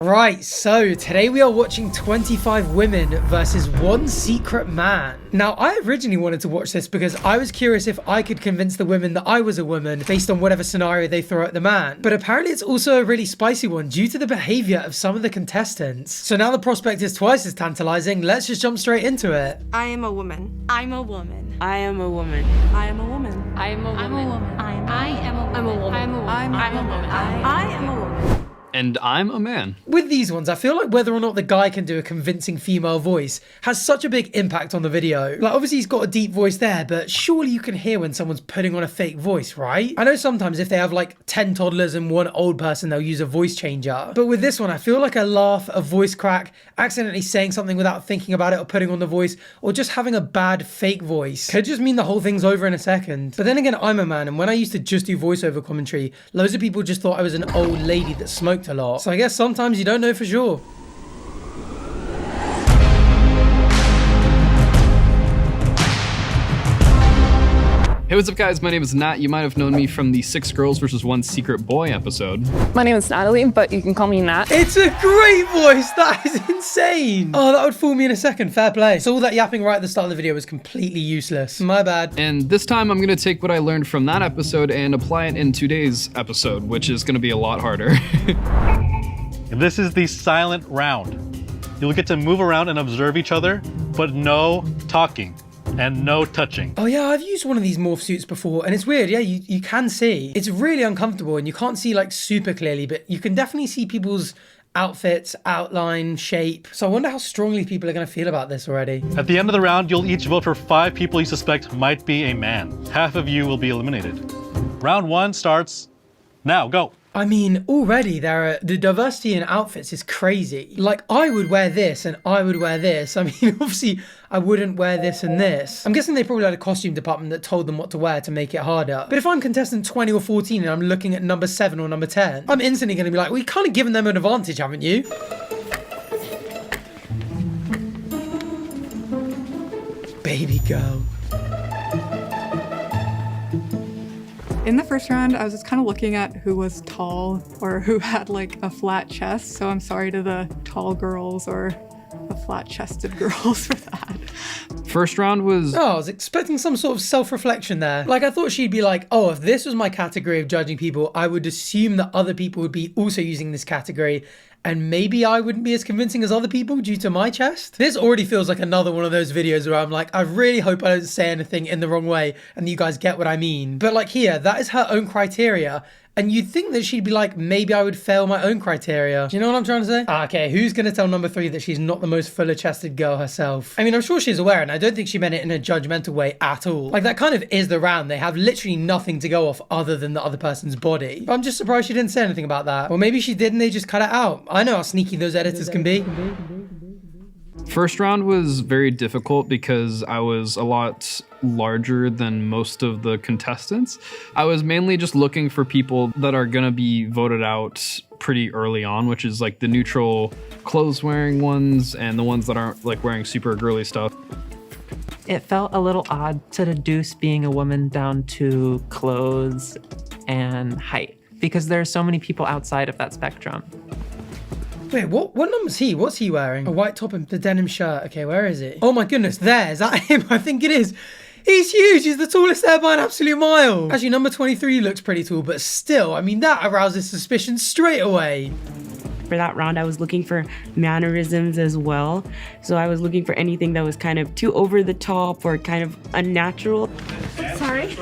Right, so today we are watching 25 women versus one secret man. Now, I originally wanted to watch this because I was curious if I could convince the women that I was a woman based on whatever scenario they throw at the man. But apparently it's also a really spicy one due to the behavior of some of the contestants. So now the prospect is twice as tantalizing, let's just jump straight into it. I am a woman. I'm a woman. I am a woman. I am a woman. I am a woman. I'm a woman. I am a woman. I'm a woman. I'm a woman. I'm a woman. I am a woman. And I'm a man. With these ones, I feel like whether or not the guy can do a convincing female voice has such a big impact on the video. Like, obviously he's got a deep voice there, but surely you can hear when someone's putting on a fake voice, right? I know sometimes if they have like 10 toddlers and one old person, they'll use a voice changer. But with this one, I feel like a laugh, a voice crack, accidentally saying something without thinking about it or putting on the voice, or just having a bad fake voice could just mean the whole thing's over in a second. But then again, I'm a man, and when I used to just do voiceover commentary, loads of people just thought I was an old lady that smoked a lot. So I guess sometimes you don't know for sure. Hey, what's up guys? My name is Nat. You might have known me from the 6 Girls vs. 1 Secret Boy episode. My name is Natalie, but you can call me Nat. It's a great voice! That is insane! Oh, that would fool me in a second. Fair play. So all that yapping right at the start of the video was completely useless. My bad. And this time I'm gonna take what I learned from that episode and apply it in today's episode, which is gonna be a lot harder. This is the silent round. You'll get to move around and observe each other, but no talking and no touching. Oh yeah, I've used one of these morph suits before, and it's weird. Yeah, you can see. It's really uncomfortable, and you can't see like super clearly, but you can definitely see people's outfits, outline, shape. So I wonder how strongly people are going to feel about this already. At the end of the round, you'll each vote for 5 people you suspect might be a man. Half of you will be eliminated. Round 1 starts now. Go. I mean, already the diversity in outfits is crazy. Like, I would wear this and I would wear this. I mean, obviously, I wouldn't wear this and this. I'm guessing they probably had a costume department that told them what to wear to make it harder. But if I'm contestant 20 or 14 and I'm looking at number 7 or number 10, I'm instantly going to be like, well, you've kind of given them an advantage, haven't you? Baby girl. In the first round, I was just kind of looking at who was tall or who had like a flat chest. So I'm sorry to the tall girls or the flat-chested girls for that. First round was... Oh, I was expecting some sort of self-reflection there. Like, I thought she'd be like, oh, if this was my category of judging people, I would assume that other people would be also using this category, and maybe I wouldn't be as convincing as other people due to my chest. This already feels like another one of those videos where I'm like, I really hope I don't say anything in the wrong way and you guys get what I mean. But like here, that is her own criteria. And you'd think that she'd be like, maybe I would fail my own criteria. Do you know what I'm trying to say? Okay, who's going to tell number 3 that she's not the most fuller-chested girl herself? I mean, I'm sure she's aware, and I don't think she meant it in a judgmental way at all. Like, that kind of is the round. They have literally nothing to go off other than the other person's body. But I'm just surprised she didn't say anything about that. Or maybe she did and they just cut it out. I know how sneaky those editors can be. First round was very difficult because I was a lot larger than most of the contestants. I was mainly just looking for people that are gonna be voted out pretty early on, which is like the neutral clothes wearing ones and the ones that aren't like wearing super girly stuff. It felt a little odd to reduce being a woman down to clothes and height because there are so many people outside of that spectrum. Wait, what number's he? What's he wearing? A white top and the denim shirt. Okay, where is he? Oh my goodness, there. Is that him? I think it is. He's huge. He's the tallest there by an absolute mile. Actually, number 23 looks pretty tall, but still, I mean, that arouses suspicion straight away. For that round, I was looking for mannerisms as well. So I was looking for anything that was kind of too over the top or kind of unnatural. Sorry?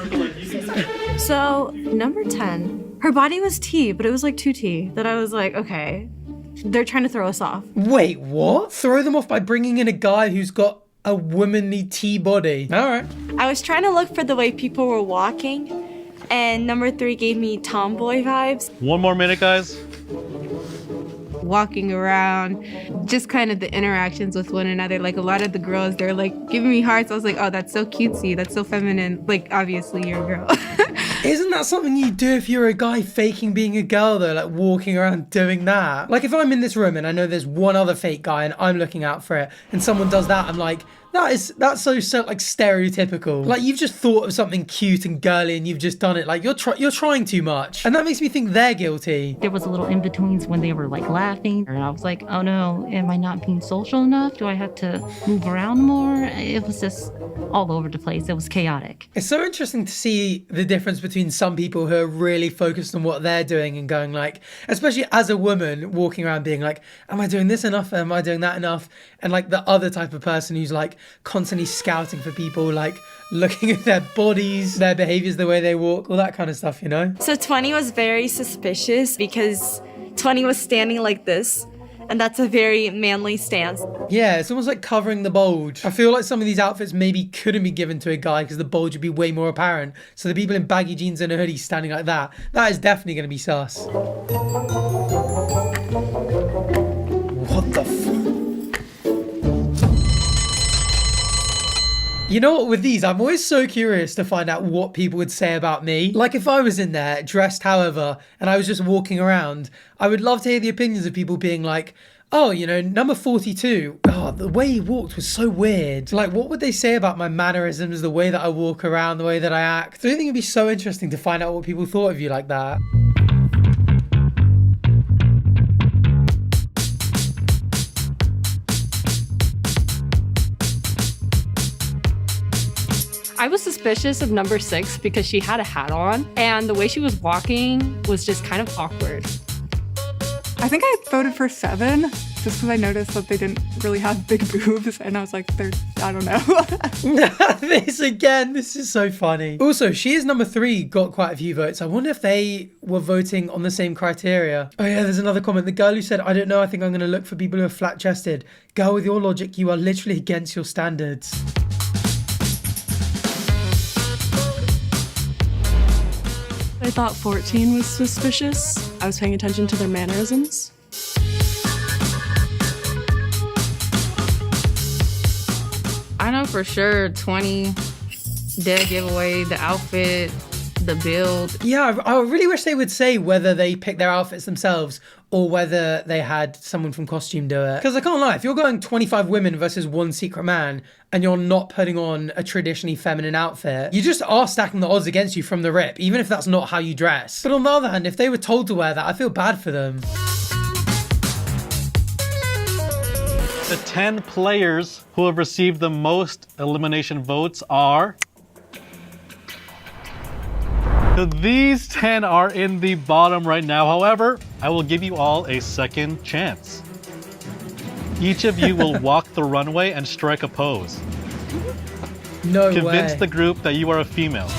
So, number 10. Her body was T, but it was like 2T. That I was like, okay, they're trying to throw us off. Wait, what? Throw them off by bringing in a guy who's got a womanly T body. All right. I was trying to look for the way people were walking, and number 3 gave me tomboy vibes. 1 more minute, guys. Walking around, just kind of the interactions with one another. Like a lot of the girls, they're like giving me hearts. I was like, oh, that's so cutesy. That's so feminine. Like, obviously you're a girl. Isn't that something you do if you're a guy faking being a girl though, like walking around doing that? Like if I'm in this room and I know there's one other fake guy and I'm looking out for it and someone does that, I'm like, that's so like stereotypical. Like you've just thought of something cute and girly and you've just done it. Like you're trying too much. And that makes me think they're guilty. There was a little in-betweens when they were like laughing and I was like, oh no, am I not being social enough? Do I have to move around more? It was just all over the place. It was chaotic. It's so interesting to see the difference between some people who are really focused on what they're doing and going like, especially as a woman walking around being like, am I doing this enough? Am I doing that enough? And like the other type of person who's like constantly scouting for people, like looking at their bodies, their behaviors, the way they walk, all that kind of stuff, you know? So 20 was very suspicious because 20 was standing like this. And that's a very manly stance. Yeah, it's almost like covering the bulge. I feel like some of these outfits maybe couldn't be given to a guy because the bulge would be way more apparent. So the people in baggy jeans and a hoodie standing like that is definitely going to be sus. What the fuck? You know what, with these, I'm always so curious to find out what people would say about me. Like if I was in there, dressed however, and I was just walking around, I would love to hear the opinions of people being like, oh, you know, number 42, oh, the way he walked was so weird. Like, what would they say about my mannerisms, the way that I walk around, the way that I act? I think it'd be so interesting to find out what people thought of you like that. I was suspicious of number 6 because she had a hat on and the way she was walking was just kind of awkward. I think I voted for 7 just because I noticed that they didn't really have big boobs and I was like, I don't know. This is so funny. Also, she is number 3, got quite a few votes. I wonder if they were voting on the same criteria. Oh yeah, there's another comment. The girl who said, I don't know, I think I'm going to look for people who are flat-chested. Girl, with your logic, you are literally against your standards. I thought 14 was suspicious. I was paying attention to their mannerisms. I know for sure 20 did give away the outfit, the build. Yeah, I really wish they would say whether they picked their outfits themselves or whether they had someone from costume do it. Because I can't lie, if you're going 25 women versus one secret man and you're not putting on a traditionally feminine outfit, you just are stacking the odds against you from the rip, even if that's not how you dress. But on the other hand, if they were told to wear that, I feel bad for them. The 10 players who have received the most elimination votes are... So these 10 are in the bottom right now. However, I will give you all a second chance. Each of you will walk the runway and strike a pose. No way. Convince the group that you are a female.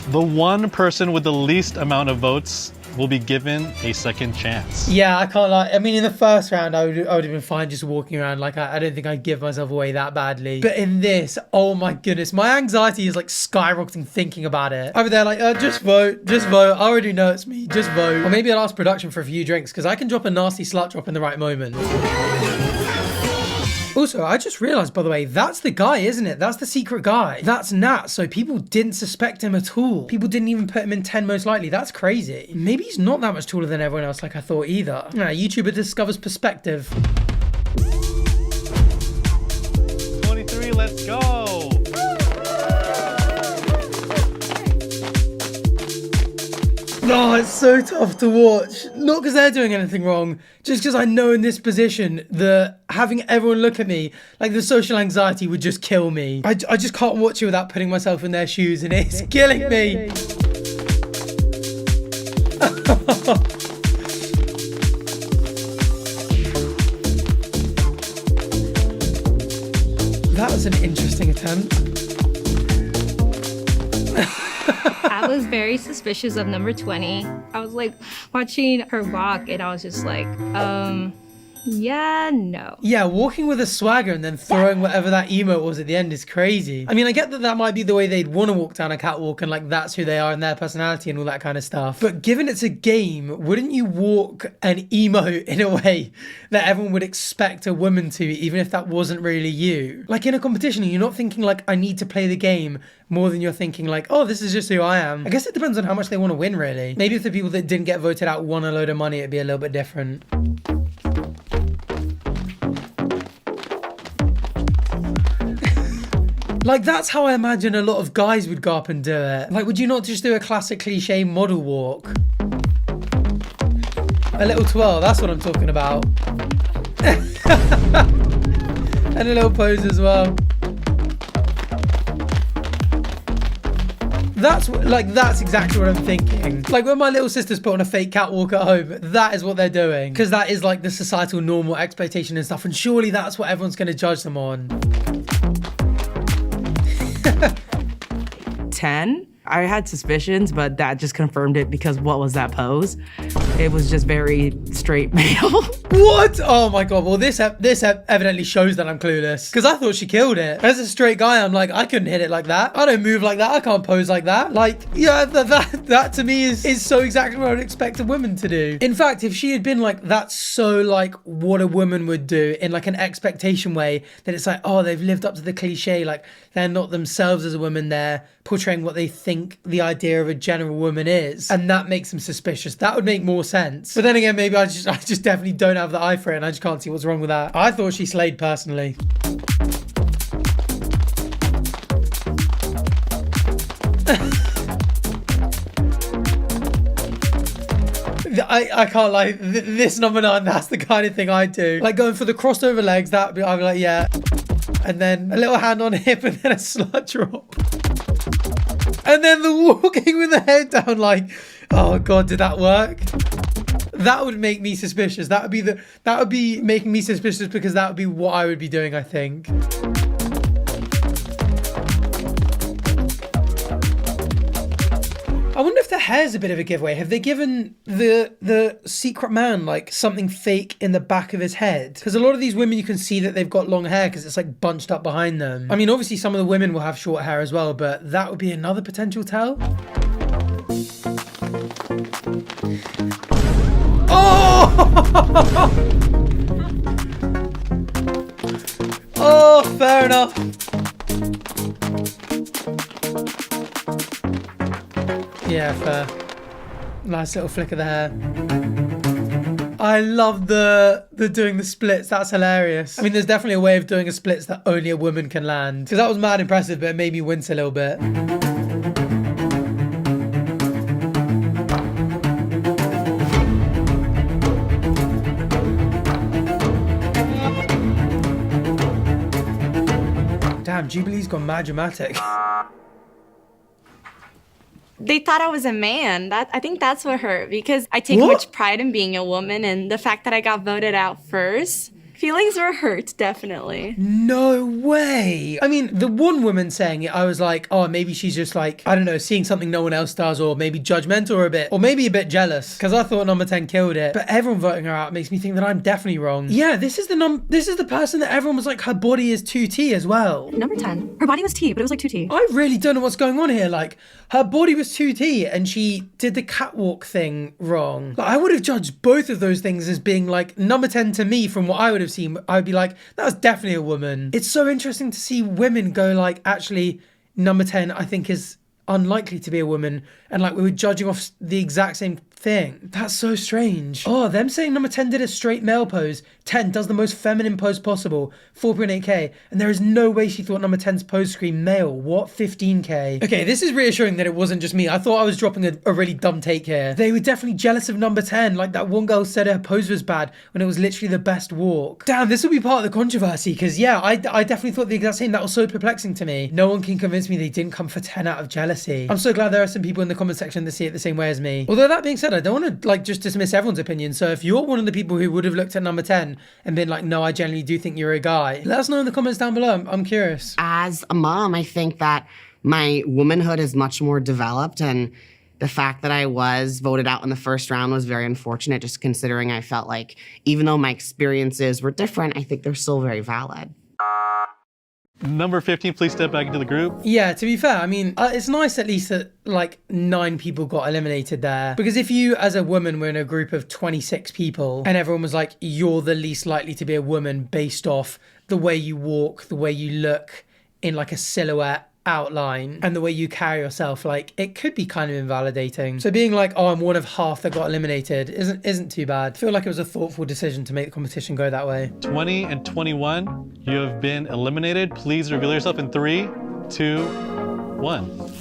The one person with the least amount of votes will be given a second chance. Yeah, I can't lie. I mean, in the first round, I would have been fine just walking around. Like, I don't think I'd give myself away that badly. But in this, oh my goodness, my anxiety is like skyrocketing thinking about it. Over there, like, just vote, just vote. I already know it's me, just vote. Or maybe I'll ask production for a few drinks because I can drop a nasty slut drop in the right moment. Also, I just realized, by the way, that's the guy, isn't it? That's the secret guy. That's Nat, so people didn't suspect him at all. People didn't even put him in 10 most likely. That's crazy. Maybe he's not that much taller than everyone else like I thought either. Yeah, YouTuber discovers perspective. 23, let's go! No, it's so tough to watch. Not because they're doing anything wrong, just because I know in this position that having everyone look at me, like the social anxiety would just kill me. I just can't watch it without putting myself in their shoes and it's killing me. That was an interesting attempt. I was very suspicious of number 20. I was like watching her walk and I was just like, Yeah, no. Yeah, walking with a swagger and then throwing whatever that emote was at the end is crazy. I mean, I get that that might be the way they'd want to walk down a catwalk and like that's who they are and their personality and all that kind of stuff. But given it's a game, wouldn't you walk an emote in a way that everyone would expect a woman to, even if that wasn't really you? Like in a competition, you're not thinking like, I need to play the game more than you're thinking like, oh, this is just who I am. I guess it depends on how much they want to win, really. Maybe if the people that didn't get voted out won a load of money, it'd be a little bit different. Like, that's how I imagine a lot of guys would go up and do it. Like, would you not just do a classic cliche model walk? A little twirl, that's what I'm talking about. And a little pose as well. That's exactly what I'm thinking. Like when my little sisters put on a fake catwalk at home, that is what they're doing. Because that is like the societal normal expectation and stuff. And surely that's what everyone's going to judge them on. 10. I had suspicions, but that just confirmed it because what was that pose? It was just very straight male. What? Oh my god. Well, this evidently shows that I'm clueless. Because I thought she killed it. As a straight guy, I'm like, I couldn't hit it like that. I don't move like that. I can't pose like that. Like, yeah, that to me is so exactly what I would expect a woman to do. In fact, if she had been like, that's so like what a woman would do in like an expectation way, that it's like, oh, they've lived up to the cliche. Like they're not themselves as a woman. They're portraying what they think the idea of a general woman is. And that makes them suspicious. That would make more sense. But then again, maybe I just definitely don't have the eye for it and I just can't see what's wrong with that. I thought she slayed personally. I can't lie, this number 9, that's the kind of thing I do. Like going for the crossover legs, I'd be like, yeah. And then a little hand on hip and then a slut drop. And then the walking with the head down like, oh god, did that work? That would make me suspicious. That would be making me suspicious because that would be what I would be doing, I think. I wonder if the hair's a bit of a giveaway. Have they given the secret man like something fake in the back of his head? Because a lot of these women, you can see that they've got long hair because it's like bunched up behind them. I mean, obviously some of the women will have short hair as well, but that would be another potential tell. Oh! Oh, fair enough. Yeah, fair. Nice little flick of the hair. I love the doing the splits. That's hilarious. I mean, there's definitely a way of doing a splits that only a woman can land. Because that was mad impressive, but it made me wince a little bit. Damn, Jubilee's gone mad dramatic. They thought I was a man. I think that's what hurt because I take much pride in being a woman, and the fact that I got voted out first, feelings were hurt, definitely. No way. I mean, the one woman saying it, I was like, oh, maybe she's just like, I don't know, seeing something no one else does, or maybe judgmental or maybe a bit jealous, because I thought number 10 killed it. But everyone voting her out makes me think that I'm definitely wrong. Yeah, this is the person that everyone was like, her body is 2T as well. Number 10. Her body was T, but it was like 2T. I really don't know what's going on here. Like, her body was 2T and she did the catwalk thing wrong. Like, I would have judged both of those things as being like number 10 to me from what I would have seen. I would be like, that was definitely a woman. It's so interesting to see women go like, actually, number 10 I think is unlikely to be a woman. And like we were judging off the exact same thing. That's so strange. Oh, them saying number 10 did a straight male pose. 10 does the most feminine pose possible. 4.8k. And there is no way she thought number 10's pose screamed male. What? 15k. Okay, this is reassuring that it wasn't just me. I thought I was dropping a really dumb take here. They were definitely jealous of number 10. Like that one girl said her pose was bad when it was literally the best walk. Damn, this will be part of the controversy because yeah, I definitely thought the exact same. That was so perplexing to me. No one can convince me they didn't come for 10 out of jealousy. I'm so glad there are some people in the comment section that see it the same way as me. Although that being said, I don't want to like just dismiss everyone's opinion. So if you're one of the people who would have looked at number 10 and been like, no, I generally do think you're a guy, let us know in the comments down below. I'm curious. As a mom, I think that my womanhood is much more developed, and The fact that I was voted out in the first round was very unfortunate, just considering I felt like even though my experiences were different, I think they're still very valid. Number 15, please step back into the group. Yeah, to be fair, I mean, it's nice at least that like 9 people got eliminated there. Because if you, as a woman, were in a group of 26 people and everyone was like, you're the least likely to be a woman based off the way you walk, the way you look in like a silhouette outline and the way you carry yourself, like it could be kind of invalidating. So being like, oh, I'm one of half that got eliminated isn't too bad. I feel like it was a thoughtful decision to make the competition go that way. 20 and 21, you have been eliminated. Please reveal yourself in 3, 2, 1.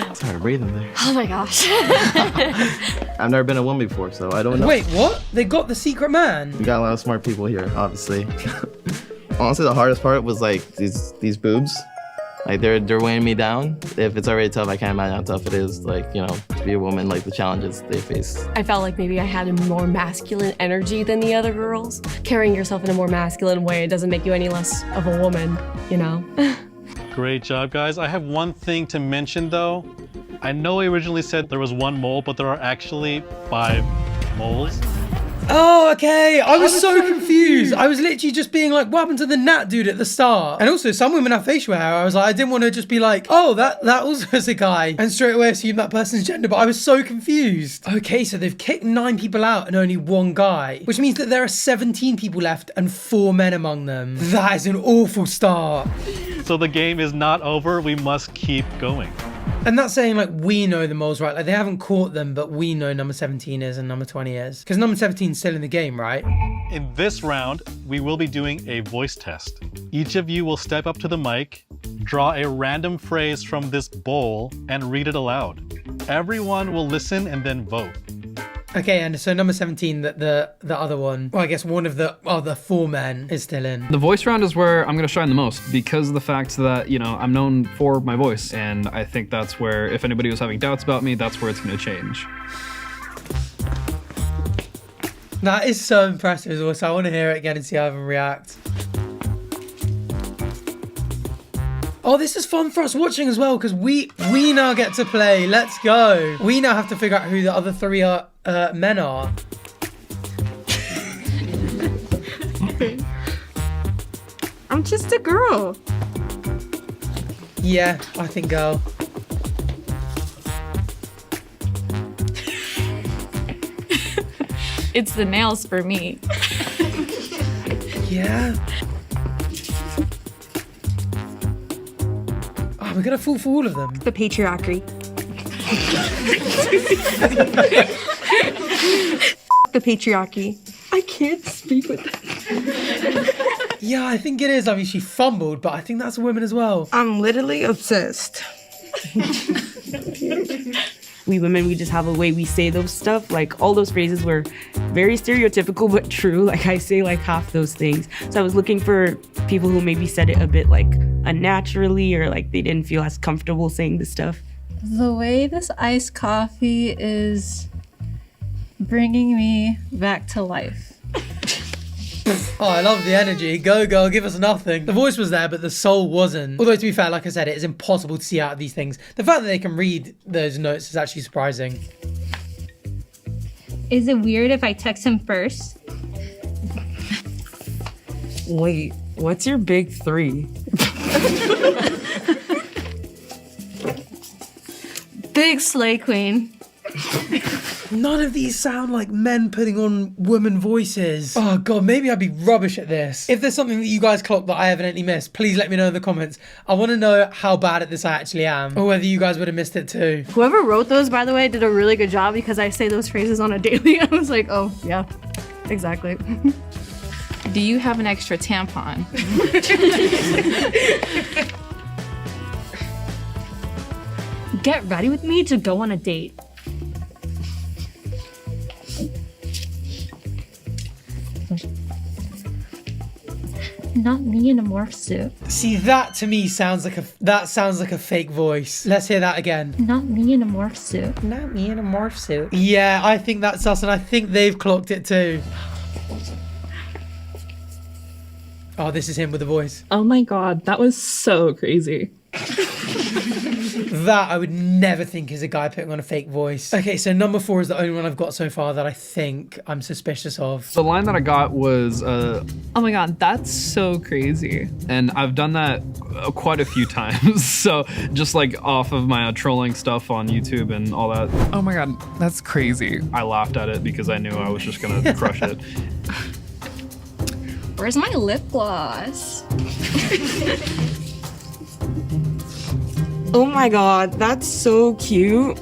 It's hard breathing there. Oh my gosh. I've never been a woman before, so I don't know. Wait, what? They got the secret man? We got a lot of smart people here, obviously. Honestly, the hardest part was like these boobs. Like they're weighing me down. If it's already tough, I can't imagine how tough it is. Like, you know, to be a woman, like the challenges they face. I felt like maybe I had a more masculine energy than the other girls. Carrying yourself in a more masculine way, it doesn't make you any less of a woman, you know? Great job, guys. I have one thing to mention, though. I know I originally said there was 1 mole, but there are actually 5 moles. Oh, okay. I was so confused. I was literally just being like, what happened to the gnat dude at the start? And also, some women have facial hair. I was like, I didn't want to just be like, oh, that also is a guy, and straight away assume that person's gender, but I was so confused. Okay, so they've kicked 9 people out and only 1 guy, which means that there are 17 people left and 4 men among them. That is an awful start. So the game is not over. We must keep going. And that's saying like we know the moles, right? Like they haven't caught them, but we know number 17 is and number 20 is. Because number 17 is still in the game, right? In this round, we will be doing a voice test. Each of you will step up to the mic, draw a random phrase from this bowl, and read it aloud. Everyone will listen and then vote. Okay, and so number 17, the other one, well, I guess one of the other 4 men is still in. The voice round is where I'm going to shine the most because of the fact that, you know, I'm known for my voice. And I think that's where, if anybody was having doubts about me, that's where it's going to change. That is so impressive as well, so I want to hear it again and see how everyone reacts. Oh, this is fun for us watching as well, because we now get to play. Let's go. We now have to figure out who the other 3 men are. I'm just a girl. Yeah, I think girl. It's the nails for me. Yeah. Oh, we're gonna fall for all of them. The patriarchy. The patriarchy. I can't speak with that. Yeah, I think it is. I mean, she fumbled, but I think that's a woman as well. I'm literally obsessed. We women, we just have a way we say those stuff. Like all those phrases were very stereotypical but true. Like I say like half those things. So I was looking for people who maybe said it a bit like unnaturally or like they didn't feel as comfortable saying the stuff. The way this iced coffee is bringing me back to life. Oh, I love the energy. Go, girl, give us nothing. The voice was there, but the soul wasn't. Although, to be fair, like I said, it is impossible to see out of these things. The fact that they can read those notes is actually surprising. Is it weird if I text him first? Wait, what's your big 3? Big slay queen. None of these sound like men putting on woman voices. Oh god, maybe I'd be rubbish at this. If there's something that you guys clocked that I evidently missed, please let me know in the comments. I want to know how bad at this I actually am, or whether you guys would have missed it too. Whoever wrote those, by the way, did a really good job because I say those phrases on a daily. I was like, oh, yeah, exactly. Do you have an extra tampon? Get ready with me to go on a date. Not me in a morph suit. See, that to me sounds like a fake voice. Let's hear that again. Not me in a morph suit. Not me in a morph suit. Yeah, I think that's us, and I think they've clocked it too. Oh, this is him with the voice. Oh my God, that was so crazy. That I would never think is a guy putting on a fake voice. Okay, so number 4 is the only one I've got so far that I think I'm suspicious of. The line that I got was, oh my God, that's so crazy. and I've done that quite a few times. So just like off of my trolling stuff on YouTube and all that. Oh my God, that's crazy. I laughed at it because I knew I was just gonna crush it. Where's my lip gloss? Oh my God, that's so cute.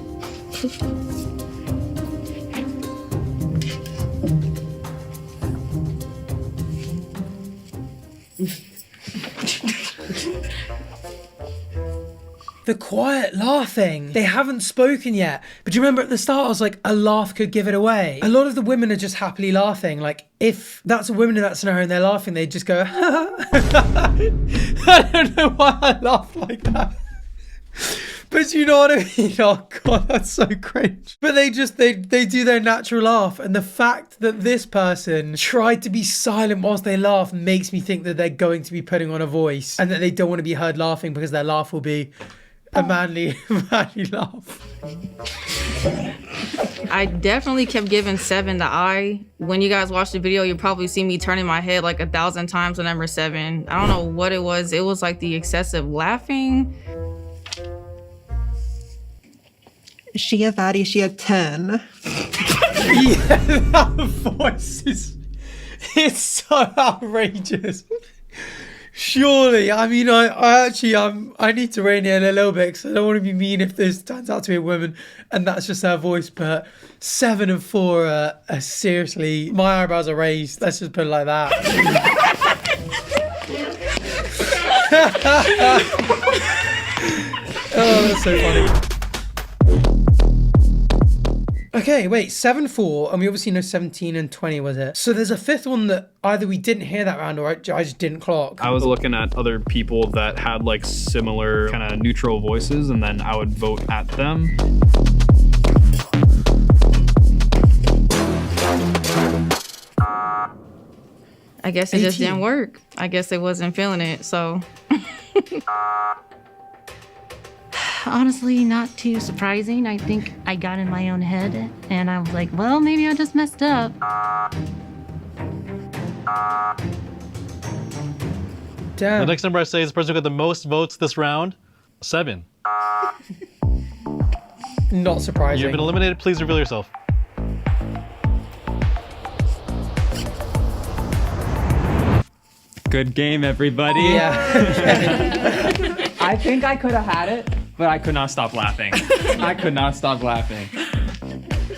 The quiet laughing. They haven't spoken yet. But do you remember at the start, I was like, a laugh could give it away. A lot of the women are just happily laughing. Like, if that's a woman in that scenario and they're laughing, they just go, I don't know why I laugh like that. But you know what I mean? Oh God, that's so cringe. But they do their natural laugh. And the fact that this person tried to be silent whilst they laugh makes me think that they're going to be putting on a voice and that they don't want to be heard laughing because their laugh will be a manly laugh. I definitely kept giving 7 the eye. When you guys watch the video, you'll probably see me turning my head like 1,000 times to number 7. I don't know what it was. It was like the excessive laughing. Is she a fatty? Is she a 10? Yeah, that voice it's so outrageous. Surely, I mean, I actually, I need to rein in a little bit because I don't want to be mean if this turns out to be a woman and that's just her voice, but 7 and 4 are seriously, my eyebrows are raised. Let's just put it like that. Oh, that's so funny. Okay, wait, 7-4, and we obviously know 17 and 20 was it? So there's a 5th one that either we didn't hear that round or I just didn't clock. I was looking at other people that had like similar kind of neutral voices, and then I would vote at them. I guess it just didn't work. I guess it wasn't feeling it, so. Honestly, not too surprising. I think I got in my own head and I was like, well, maybe I just messed up. The next number I say is the person who got the most votes this round. 7. Not surprising. You've been eliminated. Please reveal yourself. Good game, everybody. Yeah. I think I could have had it, but I could not stop laughing. I could not stop laughing.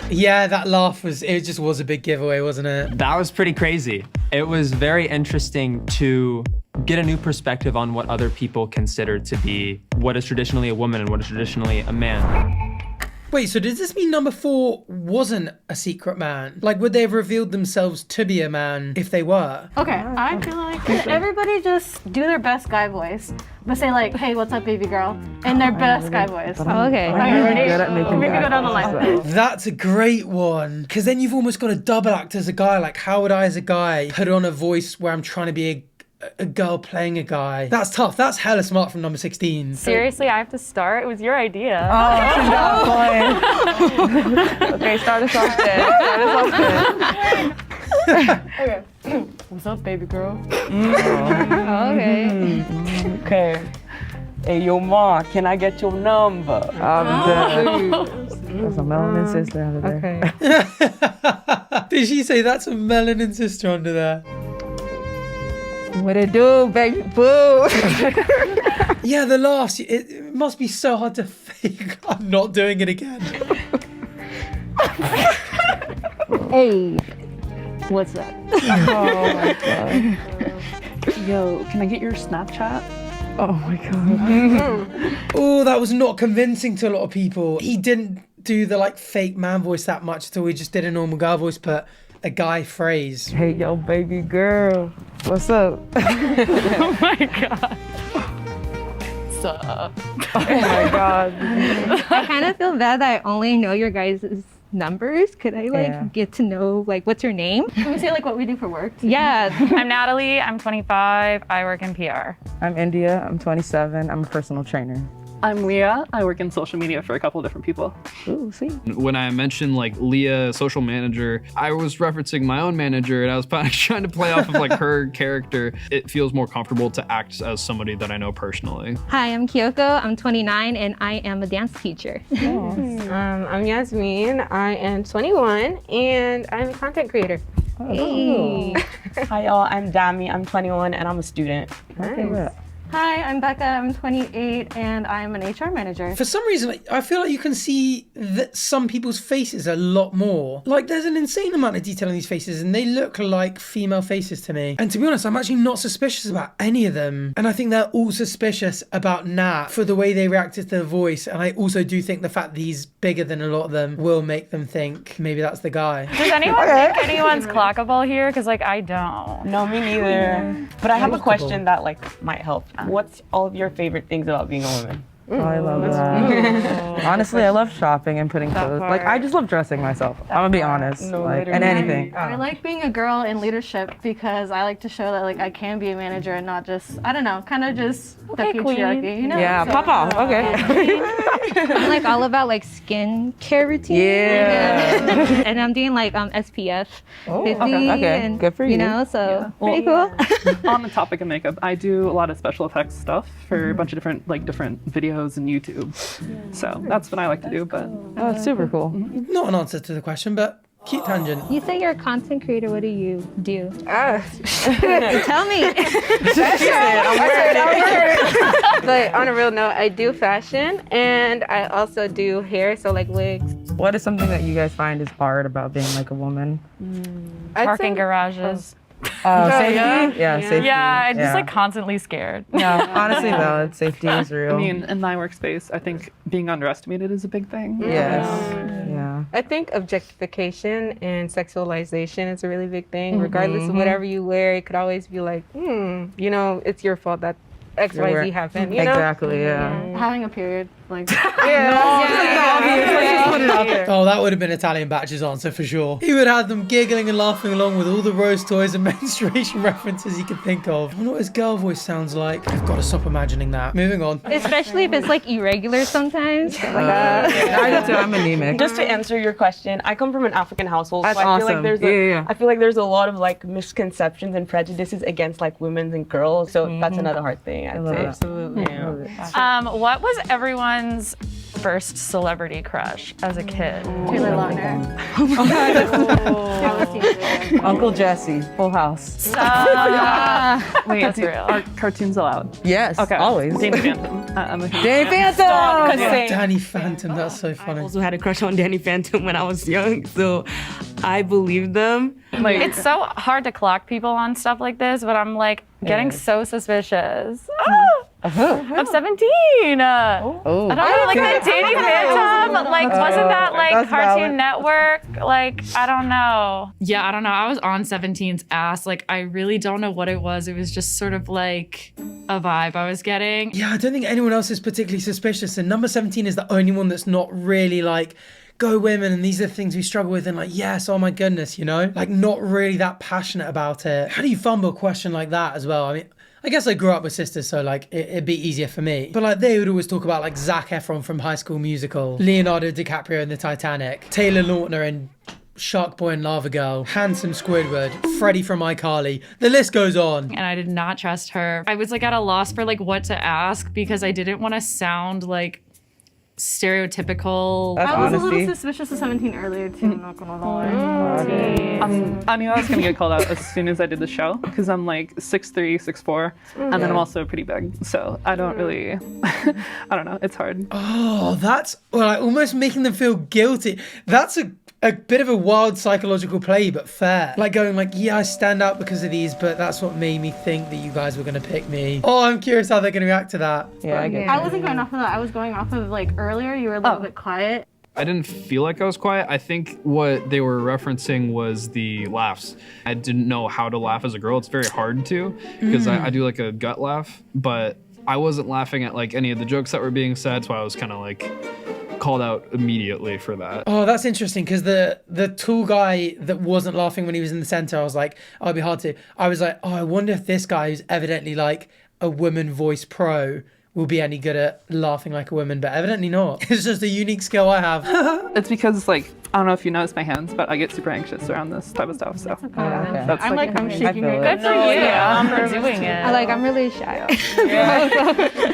Yeah, that laugh it just was a big giveaway, wasn't it? That was pretty crazy. It was very interesting to get a new perspective on what other people consider to be what is traditionally a woman and what is traditionally a man. Wait, so does this mean number 4 wasn't a secret man? Like, would they have revealed themselves to be a man if they were? Okay, I feel like everybody just do their best guy voice, but say like, "Hey, what's up, baby girl?" in their best guy voice. Oh, okay. Are you ready? We can go down the line. That's a great one. Because then you've almost got a double act as a guy. Like, how would I, as a guy, put on a voice where I'm trying to be a girl playing a guy? That's tough. That's hella smart from number 16. Seriously, I have to start? It was your idea. Oh, okay, start us off then. Okay. What's up, baby girl? Okay. Okay. Hey, yo, Ma, can I get your number? That's a melanin sister under there. Okay. Did she say that's a melanin sister under there? What it do, baby boo? Yeah, the laughs. It must be so hard to fake. I'm not doing it again. Hey, what's up? Oh my god. Yo, can I get your Snapchat? Oh my god. Oh, that was not convincing to a lot of people. He didn't do the like fake man voice that much at all. He just did a normal girl voice, but a guy phrase. Hey, yo, baby girl. What's up? Oh my god. What's up? Oh my god. I kind of feel bad that I only know your guys' numbers? Could I get to know what's your name? Can we say what we do for work? Yeah. I'm Natalie, I'm 25, I work in PR. I'm India, I'm 27, I'm a personal trainer. I'm Leah. I work in social media for a couple different people. Ooh, sweet. When I mentioned Leah, social manager, I was referencing my own manager and I was trying to play off of her character. It feels more comfortable to act as somebody that I know personally. Hi, I'm Kyoko. I'm 29 and I am a dance teacher. I'm Yasmin. I am 21 and I'm a content creator. Hey. Hi y'all, I'm Dami. I'm 21 and I'm a student. Nice. Hi, I'm Becca. I'm 28 and I'm an HR manager. For some reason, I feel like you can see that some people's faces a lot more. There's an insane amount of detail in these faces and they look like female faces to me. And to be honest, I'm actually not suspicious about any of them. And I think they're all suspicious about Nat for the way they reacted to the voice. And I also do think the fact that he's bigger than a lot of them will make them think maybe that's the guy. Does anyone think anyone's clockable here? Because I don't. No, me neither. But I have a question that might help. What's all of your favorite things about being a woman? Oh, I love that. Honestly, I love shopping and putting clothes. I just love dressing myself. I'm gonna be honest. And anything. I like being a girl in leadership because I like to show that I can be a manager and not just, I don't know, kind of just the patriarchy, Yeah, pop off. Okay. I'm all about skin care routine. Yeah. And I'm doing SPF 50. Okay. And, Good for you. So pretty cool. On the topic of makeup, I do a lot of special effects stuff for a bunch of different videos and YouTube. So that's what I like to do. But oh, it's super cool. Not an answer to the question, but cute tangent. You say you're a content creator. What do you do? Tell me. But on a real note, I do fashion and I also do hair, so wigs. What is something that you guys find is hard about being a woman? Parking garages. Safety? Yeah, safety. Yeah, I'm just constantly scared. Yeah, honestly valid. Safety is real. I mean, in my workspace, I think being underestimated is a big thing. Yes. Yeah. I think objectification and sexualization is a really big thing. Regardless of whatever you wear, it could always be it's your fault that XYZ happened. You know? Exactly, yeah. Having a period. Oh, that would have been ItalianBach's answer for sure. He would have them giggling and laughing along with all the rose toys and menstruation references he could think of. I wonder what his girl voice sounds like. I've got to stop imagining that. Moving on. Especially if it's irregular sometimes. I'm anemic. Just to answer your question, I come from an African household. That's so I feel awesome. I feel like there's a lot of misconceptions and prejudices against women and girls. So that's another hard thing, I'd say. Absolutely. Yeah. What was everyone's first celebrity crush as a kid? Taylor Lautner. Uncle Jesse, Full House. Wait, That's real. Are cartoons allowed? Yes, Okay. always. Danny Phantom. I'm a huge Danny fan. Phantom! Danny Phantom, that's so funny. I also had a crush on Danny Phantom when I was young, so I believed them. It's so hard to clock people on stuff like this, but I'm getting so suspicious. I'm 17. I don't know, that Danny Phantom, wasn't that Cartoon Network? I don't know. Yeah, I don't know. I was on 17's ass. I really don't know what it was. It was just sort of a vibe I was getting. Yeah, I don't think anyone else is particularly suspicious. And number 17 is the only one that's not really go women and these are the things we struggle with and yes, oh my goodness, not really that passionate about it. How do you fumble a question like that as well? I mean, I guess I grew up with sisters, so it'd be easier for me. But they would always talk about Zac Efron from High School Musical, Leonardo DiCaprio in the Titanic, Taylor Lautner in Shark Boy and Lava Girl, Handsome Squidward, Freddie from iCarly. The list goes on. And I did not trust her. I was at a loss for what to ask because I didn't want to sound stereotypical. I was a little suspicious of 17 earlier too, I'm not gonna lie. I knew I was gonna get called out as soon as I did the show because I'm 6'3", 6'4", and then I'm also pretty big. So I don't really, I don't know, it's hard. Oh, that's almost making them feel guilty. That's a bit of a wild psychological play, but fair. Going yeah, I stand out because of these, but that's what made me think that you guys were gonna pick me. Oh, I'm curious how they're gonna react to that. Yeah, I get it. I wasn't going off of that. I was going off of earlier you were a little bit quiet. I didn't feel like I was quiet. I think what they were referencing was the laughs. I didn't know how to laugh as a girl. It's very hard to because I do a gut laugh, but I wasn't laughing at any of the jokes that were being said, so I was kind of called out immediately for that. Oh, that's interesting because the tall guy that wasn't laughing when he was in the center, I was like, oh, it'd be hard to. I was like, oh, I wonder if this guy who's evidently like a woman voice pro will be any good at laughing like a woman, but evidently not. It's just a unique skill I have. It's because like, I don't know if you notice my hands, but I get super anxious around this type of stuff. So that's I'm shaking your Good for you for doing it. I'm really shy.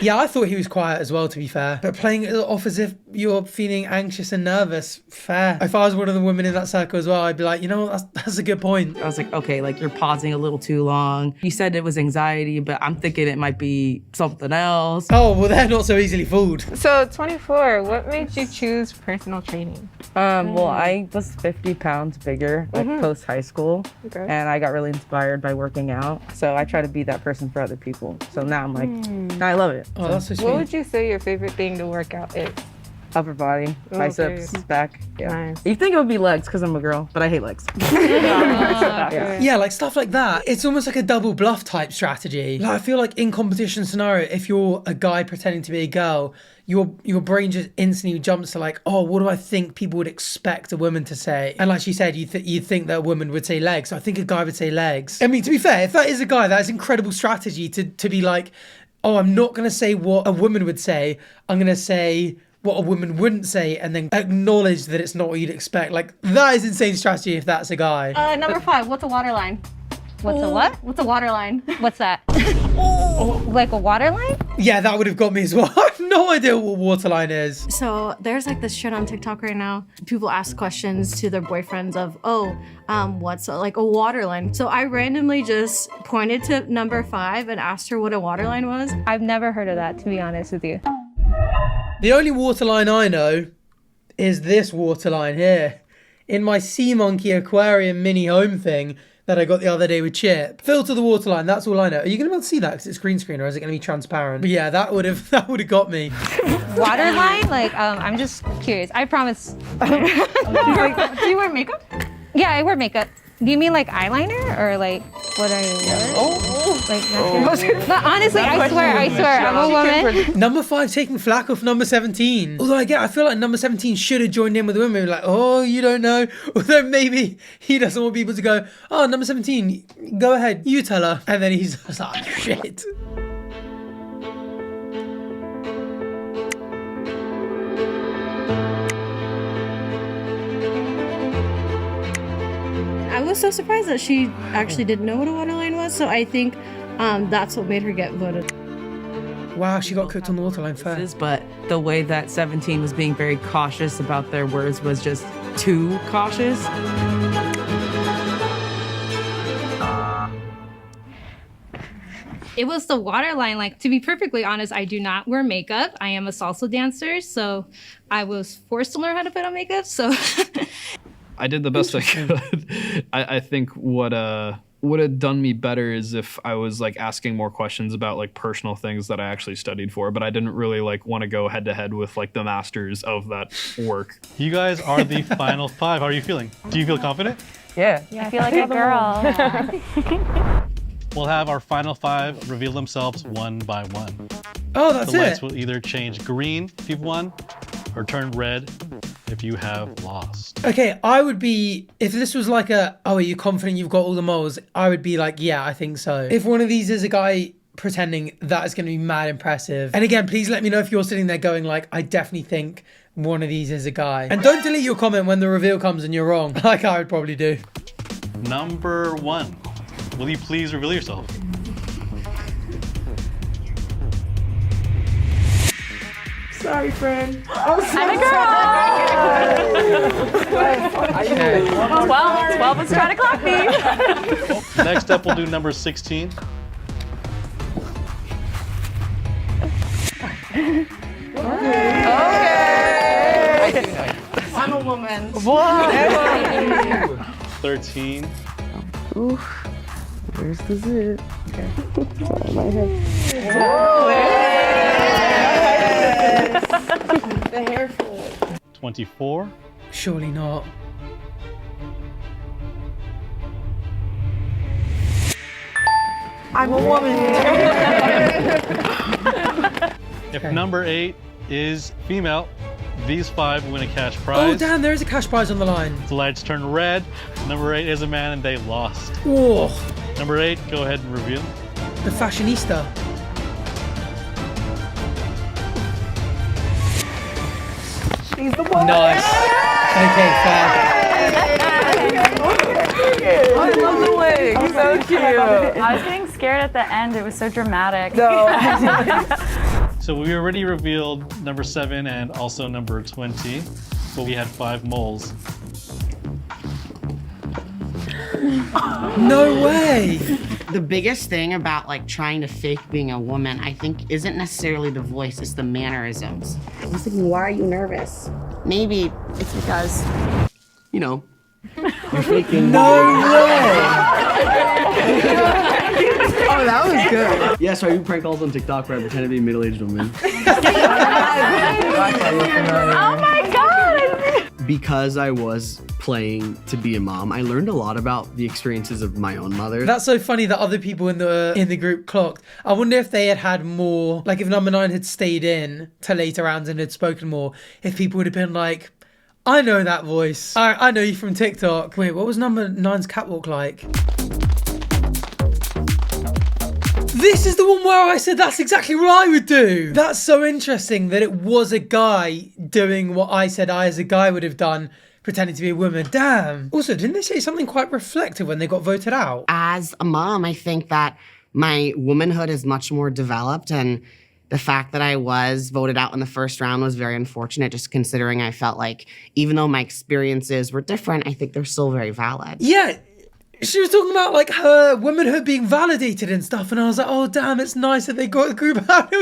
Yeah, I thought he was quiet as well, to be fair. But playing it off as if you're feeling anxious and nervous, fair. If I was one of the women in that circle as well, I'd be like, you know what, that's a good point. I was like, okay, like you're pausing a little too long. You said it was anxiety, but I'm thinking it might be something else. Oh, well, they're not so easily fooled. So 24, what made you choose personal training? Well, I was 50 pounds bigger, like post high school, and I got really inspired by working out. So I try to be that person for other people. So now I'm like, I love it. Oh, that's so sweet. What would you say your favorite thing to work out is? Upper body, biceps, back. Yeah. Nice. You think it would be legs because I'm a girl, but I hate legs. Yeah. Yeah, like stuff like that. It's almost like a double bluff type strategy. Like, I feel like in competition scenario, if you're a guy pretending to be a girl, your brain just instantly jumps to like, oh, what do I think people would expect a woman to say? And like she said, you think that a woman would say legs. So I think a guy would say legs. I mean, to be fair, if that is a guy, that is incredible strategy to be like, oh, I'm not going to say what a woman would say. I'm going to say what a woman wouldn't say and then acknowledge that it's not what you'd expect. Like, that is insane strategy if that's a guy. Number 5, what's a water line? What's a what? What's a water line? What's that? Like a water line? Yeah, that would have got me as well. I have no idea what waterline is. So there's like this shit on TikTok right now. People ask questions to their boyfriends of, what's like a water line? So I randomly just pointed to number 5 and asked her what a water line was. I've never heard of that, to be honest with you. The only waterline I know is this waterline here. In my Sea Monkey aquarium mini home thing that I got the other day with Chip. Filter the waterline, that's all I know. Are you going to be able to see that because it's green screen, or is it going to be transparent? But yeah, that would have got me. Water line? Like, I'm just curious. I promise. Do you wear makeup? Yeah, I wear makeup. Do you mean like eyeliner or like what are you wearing? No, honestly, I swear, I'm a woman. Number 5 taking flack off number 17. Although I feel like number 17 should have joined in with the women. Like, oh, you don't know. Although maybe he doesn't want people to go, oh, number 17, go ahead, you tell her. And then he's just like, shit. I was so surprised that she actually didn't know what a waterline was, so I think that's what made her get voted. Wow, she got cooked on the waterline fair. But the way that 17 was being very cautious about their words was just too cautious. It was the water line. Like, to be perfectly honest, I do not wear makeup. I am a salsa dancer, so I was forced to learn how to put on makeup, so... I did the best I could. I think what would have done me better is if I was like asking more questions about like personal things that I actually studied for, but I didn't really like want to go head to head with like the masters of that work. You guys are the final 5. How are you feeling? Do you feel confident? Yeah. I feel like a girl. We'll have our final 5 reveal themselves one by one. Oh, that's the lights it. will either change green if you've won or turn red if you have lost. Okay, I would be, if this was like are you confident you've got all the moles? I would be like, yeah, I think so. If one of these is a guy pretending, that is going to be mad impressive. And again, please let me know if you're sitting there going like, I definitely think one of these is a guy. And don't delete your comment when the reveal comes and you're wrong, like I would probably do. Number 1, will you please reveal yourself? Sorry, friend. I'm a girl. 12 was trying to clock me. Next up, we'll do number 16. Okay. I'm a woman. What? 13. Ooh, where's the zit? Okay. The hair flip. 24. Surely not. I'm a woman. If number 8 is female, These 5 win a cash Oh, prize. damn, there is a cash prize on the line. The lights turn red. Number 8 is a man and they lost. Oh, Number 8, go ahead and reveal. the fashionista. She's the one. Nice. Okay, fair. I love the wig. So cute. I was getting scared at the end. It was so dramatic. No. So we already revealed number 7 and also number 20, but we had 5 moles. No way. The biggest thing about like trying to fake being a woman, I think, isn't necessarily the voice, it's the mannerisms. I was thinking, why are you nervous? Maybe it's because, you know, you're faking. No way. Oh, that was good. Yeah, so I do prank calls on TikTok where I pretend to be a middle-aged woman. Oh my god! Because I was playing to be a mom, I learned a lot about the experiences of my own mother. That's so funny that other people in the group clocked. I wonder if they had more, like if number 9 had stayed in to later rounds and had spoken more, if people would have been like, I know that voice. I know you from TikTok. Wait, what was number 9's catwalk like? This is the one where I said that's exactly what I would do. That's so interesting that it was a guy doing what I said I as a guy would have done, pretending to be a woman. Damn. Also, didn't they say something quite reflective when they got voted out? As a mom, I think that my womanhood is much more developed, and the fact that I was voted out in the first round was very unfortunate, just considering I felt like even though my experiences were different, I think they're still very valid. Yeah. She was talking about like her womanhood being validated and stuff, and I was like, oh damn, it's nice that they got the group out. It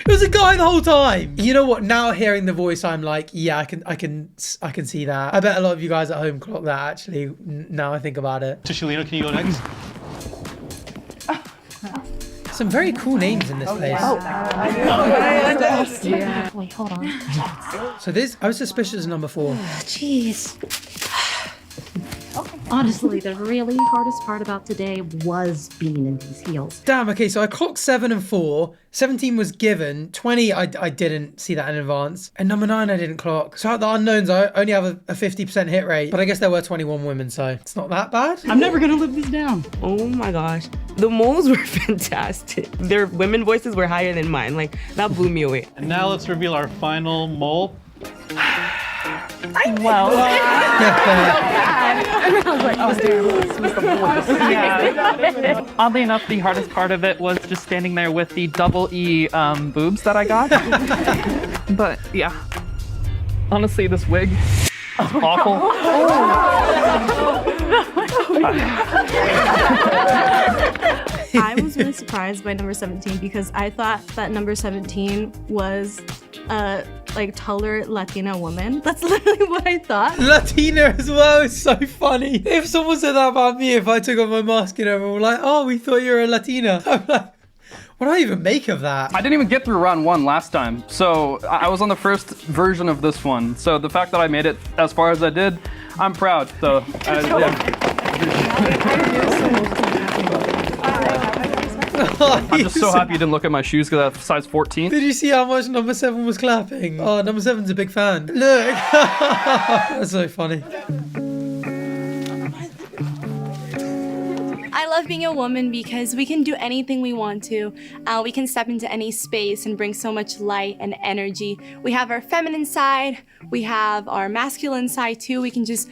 was a guy the whole time. You know what? Now hearing the voice, I'm like, yeah, I can see that. I bet a lot of you guys at home clock that actually. Now I think about it. Tushalino, can you go next? Some very cool names in this place. Yeah. Wait, hold on. So I was suspicious of number 4. Jeez. Honestly, the really hardest part about today was being in these heels. Damn, okay, so I clocked 7 and 4. 17 was given. 20, I didn't see that in advance. And number 9, I didn't clock. So at the unknowns, I only have a 50% hit rate. But I guess there were 21 women, so it's not that bad. I'm never gonna live this down. Oh my gosh. The moles were fantastic. Their women voices were higher than mine. Like, that blew me away. And now let's reveal our final mole. Well. Yeah. Oddly enough, the hardest part of it was just standing there with the double E boobs that I got. But yeah, honestly, this wig is awful. I was really surprised by number 17 because I thought that number 17 was a like taller Latina woman. That's literally what I thought. Latina as well is so funny. If someone said that about me, if I took off my mask and everyone were like, oh, we thought you were a Latina. I'm like, what do I even make of that? I didn't even get through round 1 last time, so I was on the first version of this one. So the fact that I made it as far as I did, I'm proud. So yeah. I'm just so happy you didn't look at my shoes because I have size 14. Did you see how much number 7 was clapping? Oh, number 7's a big fan. Look. That's so funny. I love being a woman because we can do anything we want to. We can step into any space and bring so much light and energy. We have our feminine side. We have our masculine side too. We can just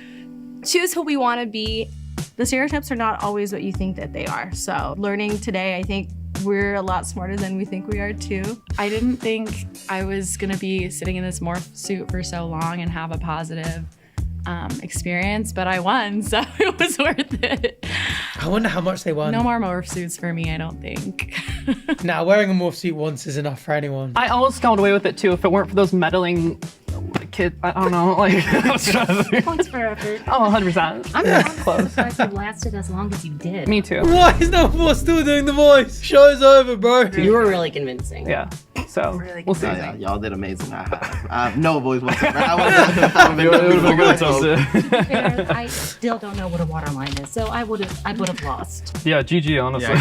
choose who we want to be. The stereotypes are not always what you think that they are. So learning today, I think we're a lot smarter than we think we are too. I didn't think I was gonna be sitting in this morph suit for so long and have a positive experience, but I won, so it was worth it. I wonder how much they won. No more morph suits for me, I don't think. Nah, wearing a morph suit once is enough for anyone. I almost got away with it too if it weren't for those meddling kids. I don't know, like I was trying to think. Points for effort. Oh, 100%. I'm close. Surprised you lasted as long as you did. Me too. Why is number 4 still doing the voice? Show's over, bro. You were really convincing. Yeah. So we'll see. Yeah, y'all did amazing. I have no voice whatsoever. I I still don't know what a waterline is, so I would have lost. Yeah, GG, honestly.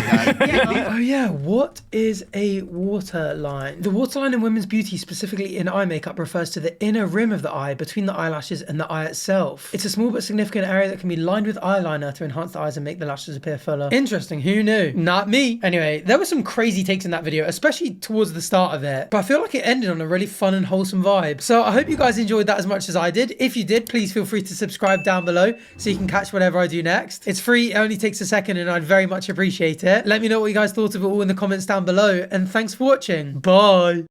Oh yeah, what is a waterline? The waterline in women's beauty, specifically in eye makeup, refers to the inner rim of the eye between the eyelashes and the eye itself. It's a small but significant area that can be lined with eyeliner to enhance the eyes and make the lashes appear fuller. Interesting, who knew? Not me. Anyway, there were some crazy takes in that video, especially towards the start of it, but I feel like it ended on a really fun and wholesome vibe. So I hope you guys enjoyed that as much as I did. If you did, please feel free to subscribe down below so you can catch whatever I do next. It's free, it only takes a second, and I'd very much appreciate it. Let me know what you guys thought of it all in the comments down below, and thanks for watching. Bye.